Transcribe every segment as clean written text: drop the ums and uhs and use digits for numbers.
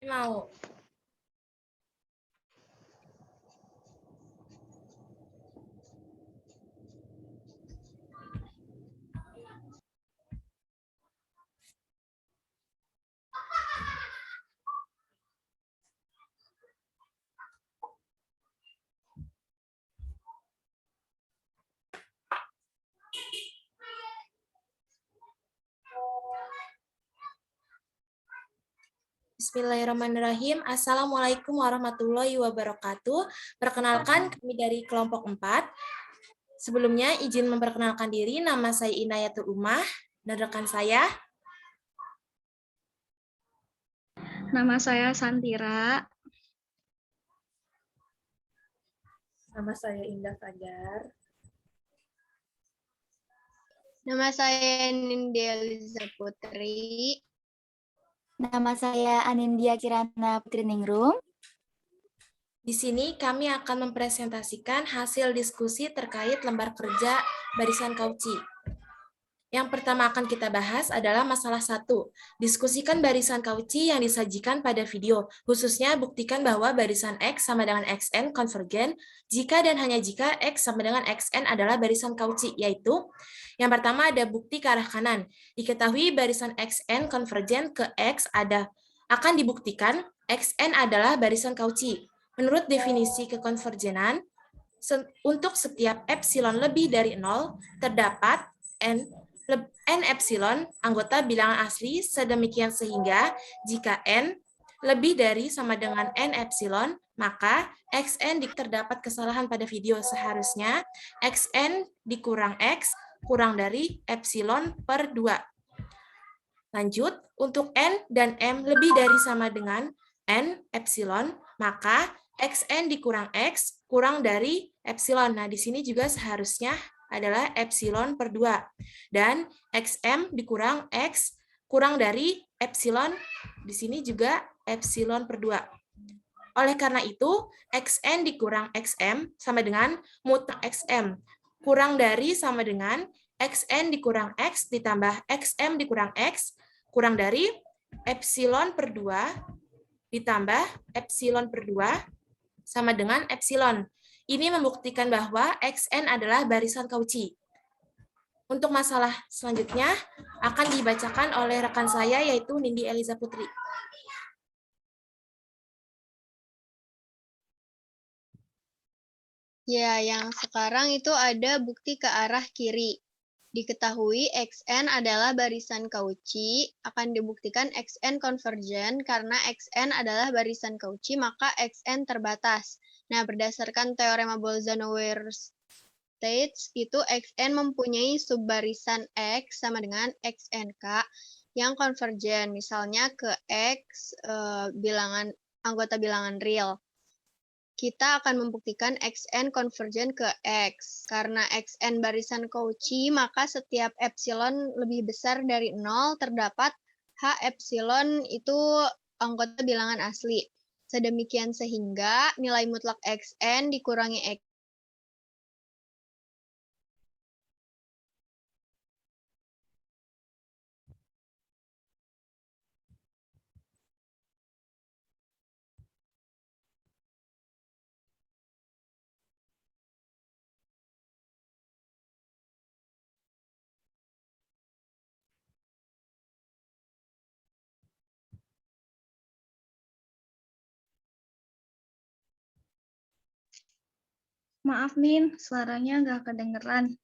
Mau. Bismillahirrahmanirrahim. Assalamualaikum warahmatullahi wabarakatuh. Perkenalkan, kami dari kelompok 4. Sebelumnya, izin memperkenalkan diri. Nama saya Inayatul Umah. Dan rekan saya. Nama saya Santira. Nama saya Indah Fajar. Nama saya Nindya Liza Putri. Nama saya Anindya Kirana Putri Ningrum. Di sini kami akan mempresentasikan hasil diskusi terkait lembar kerja barisan kauci. Yang pertama akan kita bahas adalah masalah 1. Diskusikan barisan kauci yang disajikan pada video, khususnya buktikan bahwa barisan X sama dengan XN konvergen jika dan hanya jika X sama dengan XN adalah barisan kauci, yaitu yang pertama ada bukti ke arah kanan. Diketahui barisan XN konvergen ke X akan dibuktikan XN adalah barisan kauci. Menurut definisi kekonvergenan, untuk setiap epsilon lebih dari 0, terdapat n epsilon anggota bilangan asli sedemikian sehingga jika n lebih dari sama dengan n epsilon, maka xn terdapat kesalahan pada video, seharusnya xn dikurang x kurang dari epsilon per 2. Lanjut, untuk n dan m lebih dari sama dengan n epsilon, maka xn dikurang x kurang dari epsilon. Nah, di sini juga seharusnya adalah epsilon per 2. Dan xm dikurang x kurang dari epsilon, di sini juga epsilon per 2. Oleh karena itu, xn dikurang xm sama dengan mutlak xm kurang dari sama dengan xn dikurang x ditambah xm dikurang x kurang dari epsilon per 2 ditambah epsilon per 2 sama dengan epsilon. Ini membuktikan bahwa XN adalah barisan Cauchy. Untuk masalah selanjutnya akan dibacakan oleh rekan saya, yaitu Nindi Eliza Putri. Ya, yang sekarang itu ada bukti ke arah kiri. Diketahui XN adalah barisan Cauchy, akan dibuktikan XN konvergen karena XN adalah barisan Cauchy, maka XN terbatas. Nah, berdasarkan teorema Bolzano-Weierstrass, itu XN mempunyai subbarisan X sama dengan XNK yang konvergen, misalnya ke X anggota bilangan real. Kita akan membuktikan XN konvergen ke X. Karena XN barisan Cauchy, maka setiap epsilon lebih besar dari 0 terdapat H epsilon itu anggota bilangan asli. Sedemikian sehingga nilai mutlak XN dikurangi X. Maaf, Min, suaranya nggak kedengeran.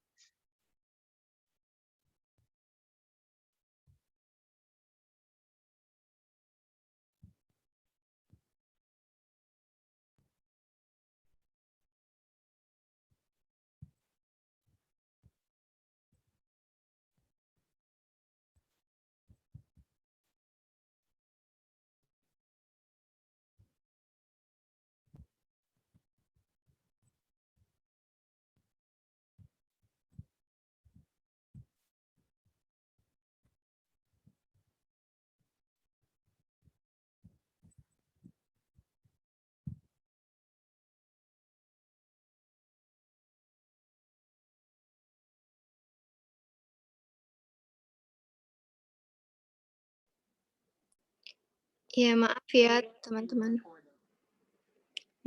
Ya, maaf ya teman-teman.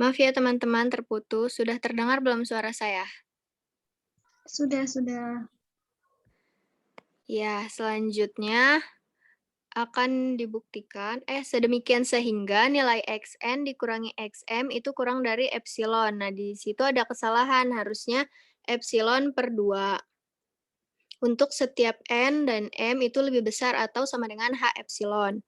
Maaf ya teman-teman, terputus. Sudah terdengar belum suara saya? Sudah. Ya, selanjutnya akan dibuktikan, sedemikian sehingga nilai xn dikurangi xm itu kurang dari epsilon. Nah, di situ ada kesalahan, harusnya epsilon per 2. Untuk setiap n dan m itu lebih besar atau sama dengan h epsilon.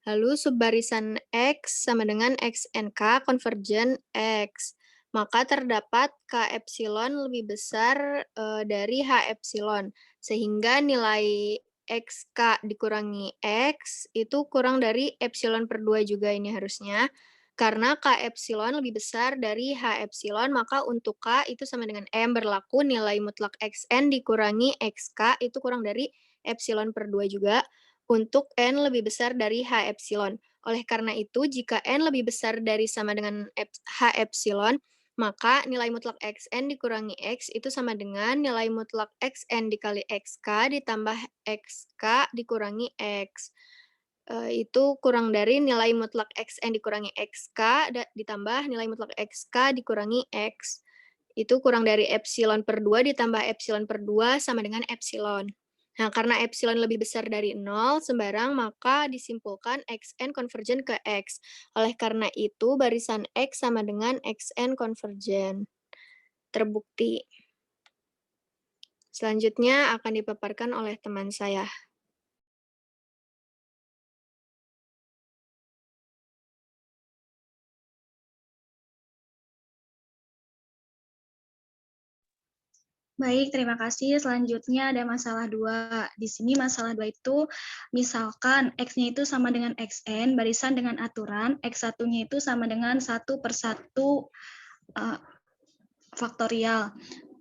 Lalu subbarisan X sama dengan XNK konvergen X. Maka terdapat K epsilon lebih besar dari H epsilon. Sehingga nilai XK dikurangi X itu kurang dari epsilon per 2 juga ini harusnya. Karena K epsilon lebih besar dari H epsilon, maka untuk K itu sama dengan M, berlaku nilai mutlak XN dikurangi XK itu kurang dari epsilon per 2 juga untuk n lebih besar dari h epsilon. Oleh karena itu, jika n lebih besar dari sama dengan h epsilon, maka nilai mutlak xn dikurangi x itu sama dengan nilai mutlak xn dikali xk ditambah xk dikurangi x. Itu kurang dari nilai mutlak xn dikurangi xk ditambah nilai mutlak xk dikurangi x. Itu kurang dari epsilon per 2 ditambah epsilon per 2 sama dengan epsilon. Nah, karena epsilon lebih besar dari 0 sembarang, maka disimpulkan xn konvergen ke x. Oleh karena itu, barisan x sama dengan xn konvergen. Terbukti. Selanjutnya akan dipaparkan oleh teman saya. Baik, terima kasih. Selanjutnya ada masalah 2. Di sini masalah 2 itu, misalkan X-nya itu sama dengan XN, barisan dengan aturan, X1-nya itu sama dengan 1/1 faktorial.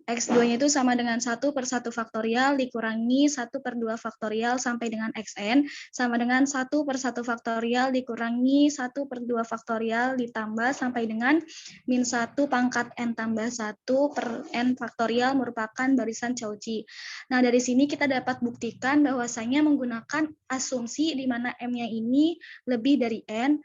X2-nya itu sama dengan 1/1 faktorial dikurangi 1/2 faktorial sampai dengan Xn sama dengan 1/1 faktorial dikurangi 1/2 faktorial ditambah sampai dengan min 1 pangkat N tambah 1 per N faktorial merupakan barisan Cauchy. Nah, dari sini kita dapat buktikan bahwasanya menggunakan asumsi di mana M-nya ini lebih dari N.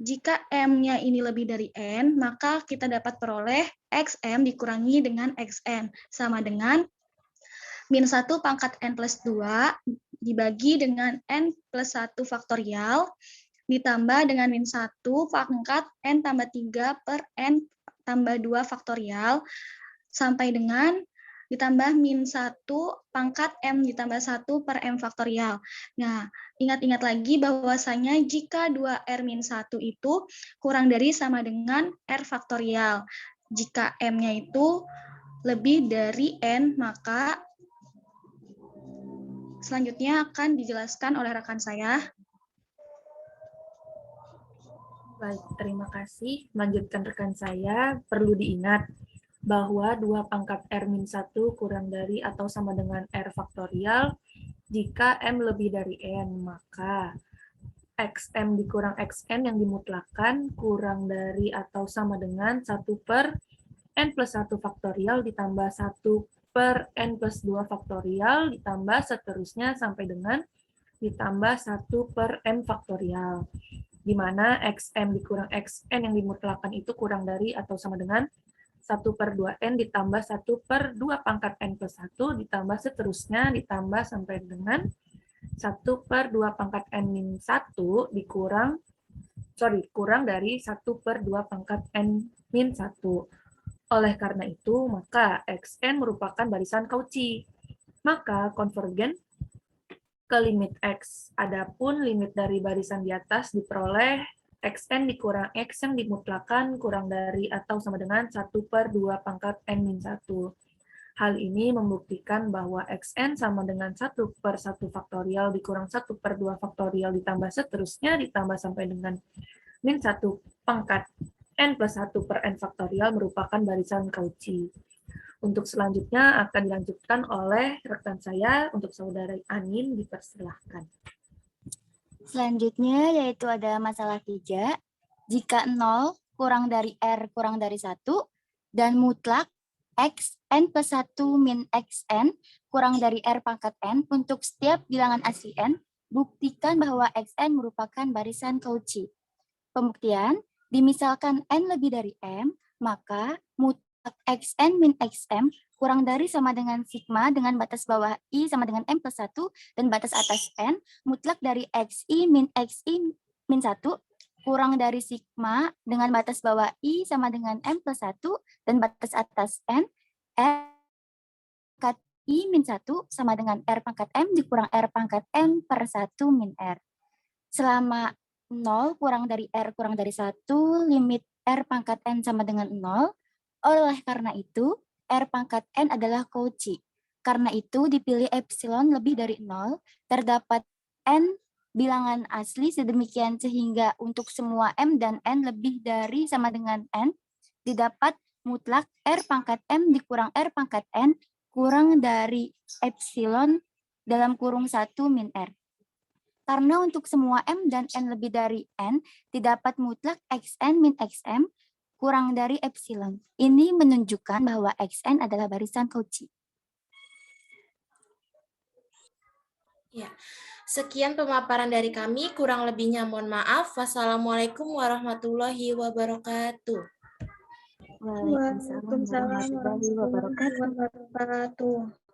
Jika M-nya ini lebih dari N, maka kita dapat peroleh XM dikurangi dengan XN, sama dengan min 1 pangkat N plus 2 dibagi dengan N plus 1 faktorial, ditambah dengan min 1 pangkat N tambah 3 per N tambah 2 faktorial, sampai dengan ditambah min 1 pangkat M ditambah 1 per M faktorial. Nah, ingat-ingat lagi bahwasanya jika 2R-1 itu kurang dari sama dengan R faktorial. Jika M-nya itu lebih dari N, maka selanjutnya akan dijelaskan oleh rekan saya. Baik, terima kasih. Lanjutkan rekan saya, perlu diingat bahwa 2 pangkat R-1 kurang dari atau sama dengan R faktorial jika M lebih dari N, maka XM dikurang XN yang dimutlakan kurang dari atau sama dengan 1 per N plus 1 faktorial ditambah 1 per N plus 2 faktorial ditambah seterusnya sampai dengan ditambah 1 per M faktorial. Di mana XM dikurang XN yang dimutlakan itu kurang dari atau sama dengan 1 per 2N ditambah 1 per 2 pangkat N plus 1 ditambah seterusnya ditambah sampai dengan 1 per 2 pangkat N min 1 kurang dari 1 per 2 pangkat N min 1. Oleh karena itu, maka XN merupakan barisan Cauchy. Maka konvergen ke limit X. Adapun limit dari barisan di atas diperoleh Xn dikurang X yang dimutlakan kurang dari atau sama dengan 1 per 2 pangkat N-1. Hal ini membuktikan bahwa Xn sama dengan 1 per 1 faktorial dikurang 1 per 2 faktorial ditambah seterusnya ditambah sampai dengan min 1 pangkat N plus 1 per N faktorial merupakan barisan Cauchy. Untuk selanjutnya akan dilanjutkan oleh rekan saya, untuk saudara Anin, dipersilahkan. Selanjutnya yaitu ada masalah 3. Jika 0 kurang dari R kurang dari 1 dan mutlak Xn plus 1 min Xn kurang dari R pangkat N untuk setiap bilangan asli N, Buktikan bahwa Xn merupakan barisan Cauchy. Pembuktian, dimisalkan N lebih dari M, maka mutlak Xn min Xm kurang dari sama dengan sigma dengan batas bawah I sama dengan M plus 1 dan batas atas N, mutlak dari Xi min 1 kurang dari sigma dengan batas bawah I sama dengan M plus 1 dan batas atas N, R pangkat I min 1 sama dengan R pangkat M dikurang R pangkat M per 1 min R. Selama 0 kurang dari R kurang dari 1, limit R pangkat N sama dengan 0. Oleh karena itu, R pangkat N adalah Cauchy. Karena itu, dipilih epsilon lebih dari 0, terdapat N bilangan asli sedemikian sehingga untuk semua M dan N lebih dari sama dengan N, didapat mutlak R pangkat M dikurang R pangkat N kurang dari epsilon dalam kurung 1 min R. Karena untuk semua M dan N lebih dari N, didapat mutlak Xn min Xm kurang dari epsilon. Ini menunjukkan bahwa Xn adalah barisan Cauchy. Ya, sekian pemaparan dari kami. Kurang lebihnya mohon maaf. Wassalamualaikum warahmatullahi wabarakatuh. Waalaikumsalam warahmatullahi wabarakatuh.